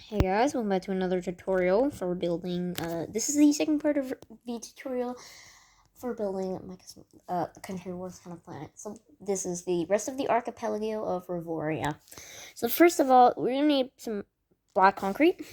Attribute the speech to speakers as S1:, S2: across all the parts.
S1: Hey guys, welcome back to another tutorial for building, this is the second part of the tutorial for building my country worth kind of planet. So this is the rest of the archipelago of Rivoria. So first of all, we're gonna need some black concrete,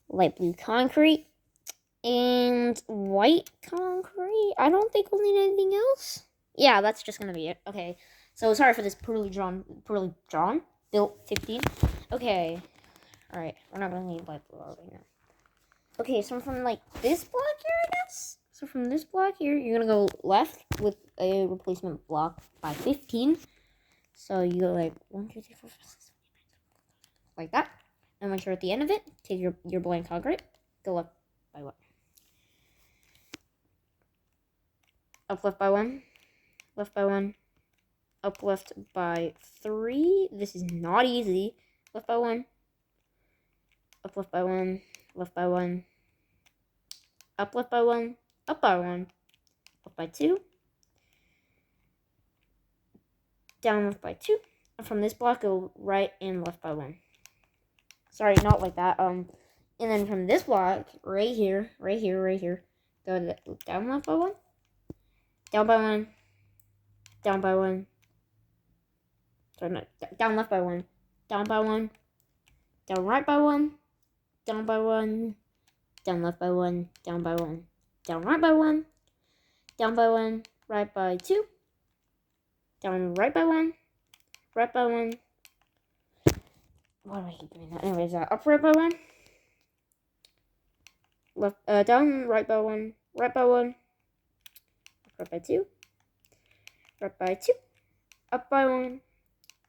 S1: light blue concrete, and white concrete. I don't think we'll need anything else. Yeah, that's just gonna be it. Okay, so sorry for this poorly drawn, built 15. Okay. Alright, we're not gonna need light blue right now. Okay, so from like this block here, I guess. So from this block here, you're gonna go left with a replacement block by 15. So you go like 1, 2, 3, 4, 5, 6, 7, 8, 9, 10, like that. And once you're at the end of it, take your blank concrete, go up by 1. Up left by 1, left by 1, up left by 3. This is not easy. Left by 1. Up left by 1, left by 1, up left by 1, up by 1, up by 2, down left by 2, and from this block go right and left by 1. Sorry, not like that. And then from this block, right here, go down left by 1, down by 1, down by 1. Sorry, no, down left by 1, down by 1, down right by 1. Down by 1, down left by 1, down by 1, down right by 1, down by 1, right by 2, down right by 1, right by 1. Why do I keep doing that? Anyways, up right by 1, left, down right by 1, right by 1, right by 2, right by 2, up by 1,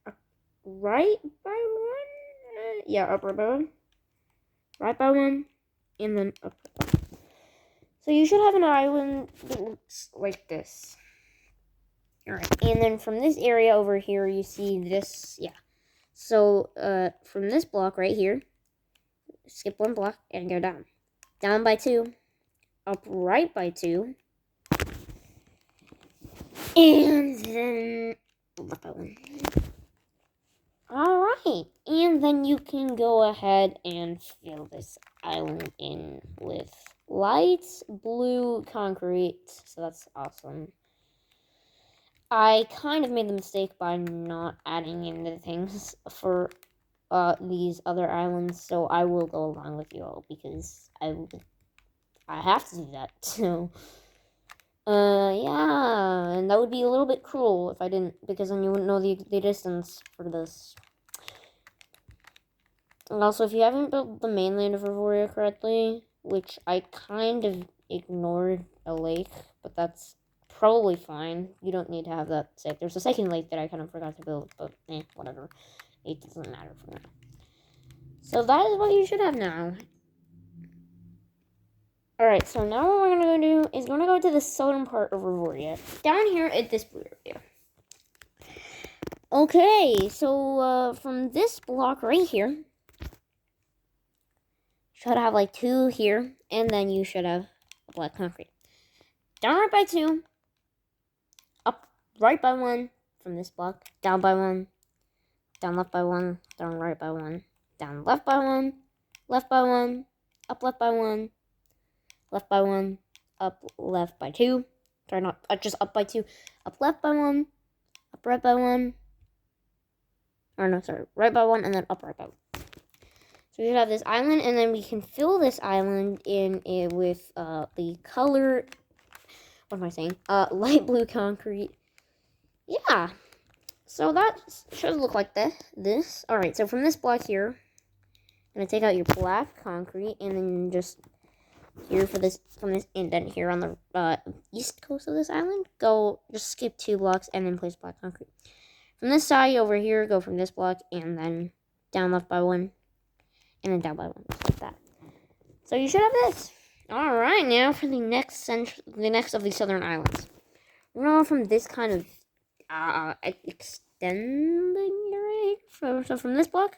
S1: up right by 1, yeah, up right by 1. Right by 1, and then up. So you should have an island that looks like this. Alright, and then from this area over here, you see this, yeah. So, from this block right here, skip 1 block and go down. Down by 2, up right by 2, and then left by 1. Alright, and then you can go ahead and fill this island in with light blue concrete. So that's awesome. I kind of made the mistake by not adding in the things for these other islands, so I will go along with you all because I have to do that. So yeah, and that would be a little bit cruel if I didn't, because then you wouldn't know the distance for this. And also, if you haven't built the mainland of Rivoria correctly, which I kind of ignored a lake, but that's probably fine. You don't need to have that set. There's a second lake that I kind of forgot to build, but whatever. It doesn't matter for now. So that is what you should have now. Alright, so now what we're going to do is we're going to go to the southern part of Rivoria. Down here at this blue area. Okay, so from this block right here, should have like 2 here, and then you should have a black concrete. Down right by 2, up right by 1 from this block, down by 1, down left by 1, down right by 1, down left by 1, left by 1, up left by 1, left by 1, up left by 2. Sorry, not just up by 2. Up left by 1, up right by 1. Or no, sorry, right by 1, and then up right by 1. So we should have this island, and then we can fill this island in it with the color. What am I saying? Light blue concrete. Yeah. So that should look like this. All right. So from this block here, I'm gonna take out your black concrete, and then just here from this indent here on the east coast of this island, just skip 2 blocks and then place black concrete. From this side over here, go from this block and then down left by 1, and then down by 1, just like that. So you should have this. All right, now for the next of the southern islands. We're gonna go from this kind of extending right. So from this block,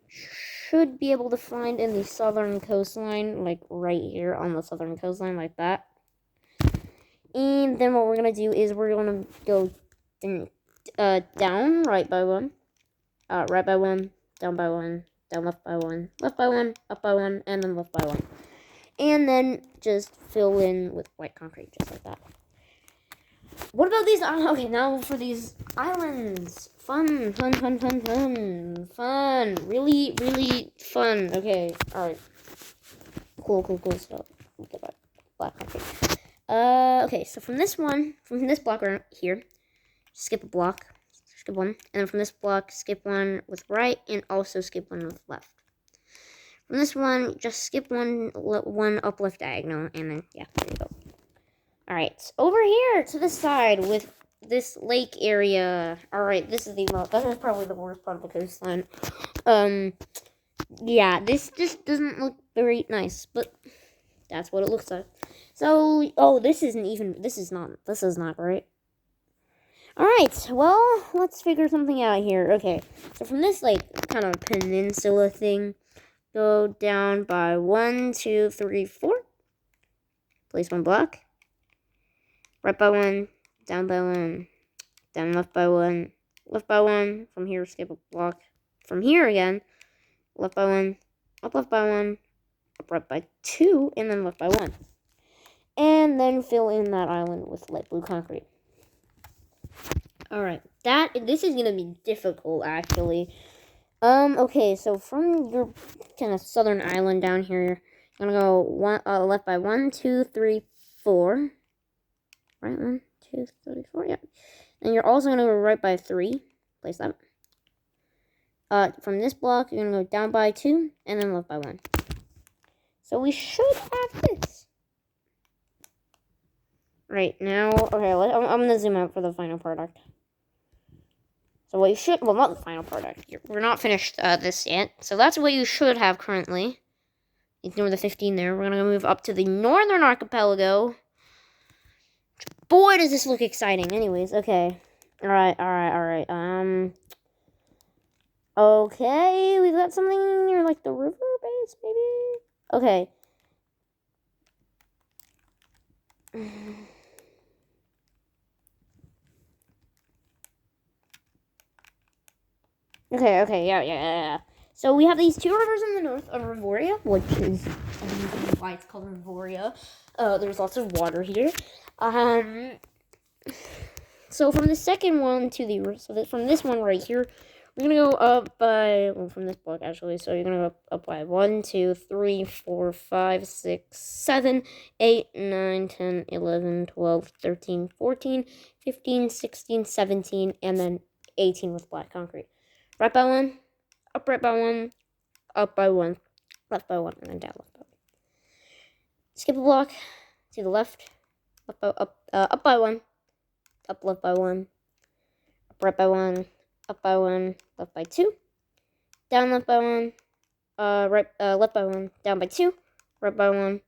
S1: should be able to find in the southern coastline, like right here on the southern coastline, like that. And then what we're gonna do is we're gonna go down right by 1, right by 1, down by 1, down left by 1, left by 1, up by 1, and then left by 1. And then just fill in with white concrete, just like that. What about these? Okay, now for these islands. Fun. Really, really fun. Okay, alright. Cool stuff. Get back. Black concrete. Okay, so from this block right here, skip a block. Skip one. And then from this block, skip one with right, and also skip one with left. From this one, just skip one up left diagonal, and then, yeah, there you go. Alright, over here to the side with this lake area. Alright, this is probably the worst part of the coastline. Yeah, this just doesn't look very nice, but that's what it looks like. So, this is not right. Alright, well, let's figure something out here. Okay, so from this, kind of peninsula thing, go down by 1, 2, 3, 4. Place one block. Right by 1, down by 1, down left by 1, left by 1. From here, skip a block. From here again, left by 1, up left by 1, up right by 2, and then left by 1. And then fill in that island with light blue concrete. Alright, this is gonna be difficult, actually. Okay, so from your kind of southern island down here, you're gonna go left by 1, 2, 3, 4. Right, 1, 2, 3, 4, yeah. And you're also gonna go right by 3. Place that. From this block, you're gonna go down by 2, and then left by 1. So we should have this. Right, now, okay, I'm gonna zoom out for the final product. So what you should, well, not the final product. We're not finished this yet. So that's what you should have currently. Ignore the 15 there. We're gonna move up to the northern archipelago. Boy, does this look exciting. Anyways, okay. Alright. Okay, we've got something near, the river base, maybe? Okay. Okay, yeah. So we have these 2 rivers in the north of Rivoria, which is why it's called Rivoria. There's lots of water here. So from the second one to from this one right here, we're gonna go up by, from this block actually, so you're gonna go up by 1, 2, 3, 4, 5, 6, 7, 8, 9, 10, 11, 12, 13, 14, 15, 16, 17, and then 18 with black concrete. Right by 1, up right by 1, up by 1, left by 1, and then down left by 1. Skip a block to the left, up by 1, up left by 1, up right by 1, up by 1, left by 2, down left by 1, left by 1, down by 2, right by 1,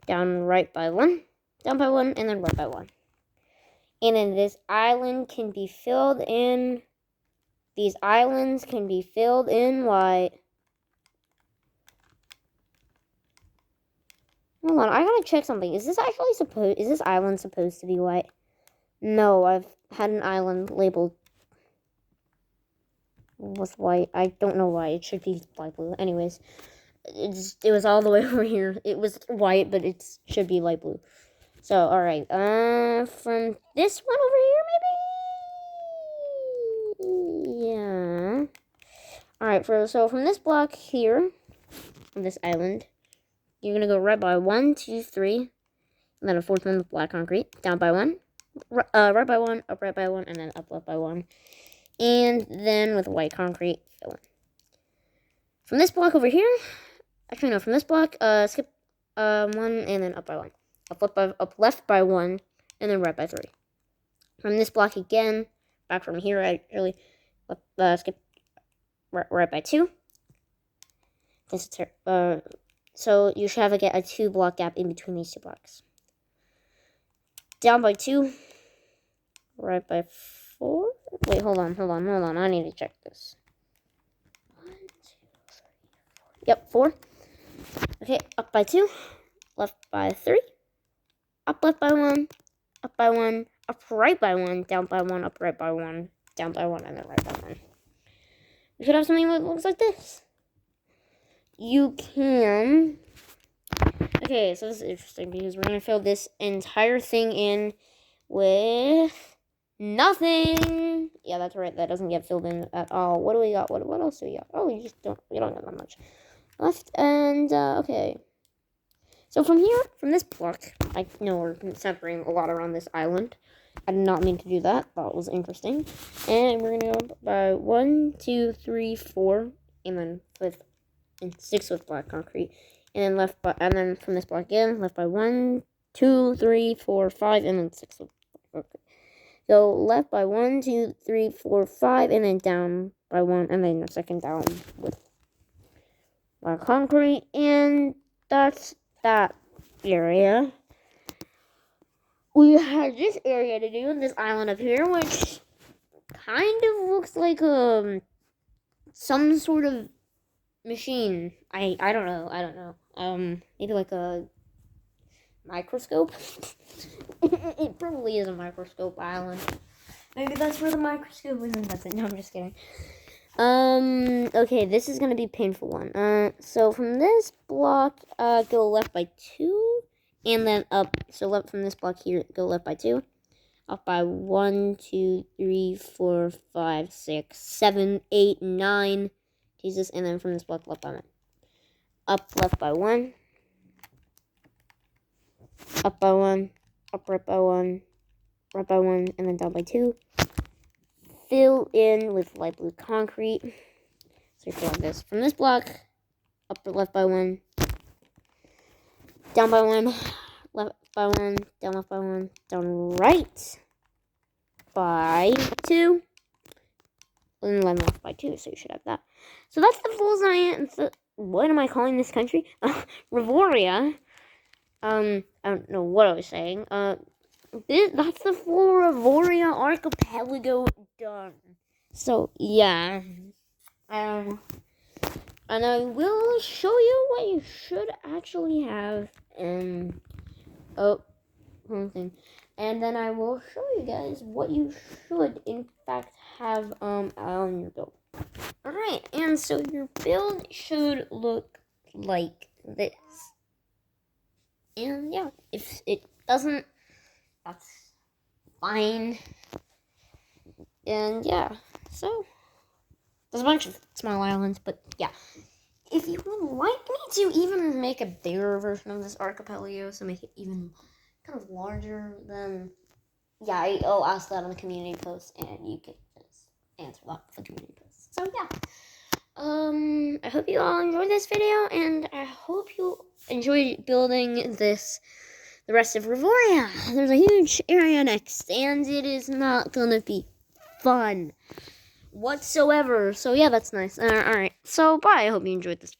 S1: down right by 1, down by 1, and then right by 1. And then this island can be filled in. These islands can be filled in white. Hold on, I gotta check something. Is this island supposed to be white? No, I've had an island labeled with white. I don't know why. It should be light blue. Anyways, it was all the way over here. It was white, but it should be light blue. So, alright. From this one over here, maybe? Yeah. Alright, so from this block here, on this island, you're going to go right by 1, 2, 3, and then a fourth one with black concrete, down by 1, right by 1, up right by 1, and then up left by 1. And then with white concrete, fill in. From this block over here, actually no, from this block, skip 1, and then up by 1. Up left by 1, and then right by 3. From this block again, back from here, actually, skip right by 2. This is so you should have a 2 block gap in between these 2 blocks. Down by 2, right by 4. Wait, hold on. I need to check this. 1, 2, 3, 4. Yep, 4. Okay, up by 2, left by 3, up left by 1, up by 1, up right by 1, down by 1, up right by 1, down by 1, and then right by 1. We should have something that looks like this. you can... Okay, so this is interesting because we're going to fill this entire thing in with nothing. Yeah, that's right. That doesn't get filled in at all. What do we got? What else do we got? Oh, you don't got that much left. And, okay. So from here, from this block, I know we're centering a lot around this island. I did not mean to do that. That was interesting. And we're going to go by 1, 2, 3, 4, and then with 6 with black concrete. And then from this block again, left by 1, 2, 3, 4, 5, and then 6 with black concrete. So left by 1, 2, 3, 4, 5, and then down by 1, and then a second down with black concrete. And that's that area. We had this area to do, this island up here, which kind of looks like some sort of machine. I don't know. Maybe like a microscope. It probably is a microscope island. Maybe that's where the microscope is. That's it. No, I'm just kidding. Okay, this is gonna be a painful one. So from this block, go left by 2, and then up. So left from this block here, go left by 2, up by 1, 2, 3, 4, 5, 6, 7, 8, 9. Jesus, and then from this block left by 1. Up left by 1. Up by 1. Up right by 1. Right by 1, and then down by 2. Fill in with light blue concrete. So you fill this from this block, up left by 1, down by 1, left by 1, down left by 1, down right by 2, and then left by 2. So you should have that. So that's the full science. What am I calling this country? Rivoria. I don't know what I was saying. That's the full Rivoria Archipelago done. So, yeah. And I will show you what you should actually have. And, one thing. And then I will show you guys what you should, in fact, have, on your build. Alright, and so your build should look like this. And, yeah, if it doesn't, that's fine. And yeah, so there's a bunch of small islands, but yeah. If you would like me to even make a bigger version of this archipelago, so make it even kind of larger, then yeah, I'll ask that on the community post, and you can just answer that for the community post. So yeah. I hope you all enjoyed this video, and I hope you enjoyed building the rest of Rivoria. There's a huge area next, and it is not gonna be fun whatsoever. So yeah, that's nice. Alright, so bye. I hope you enjoyed this video.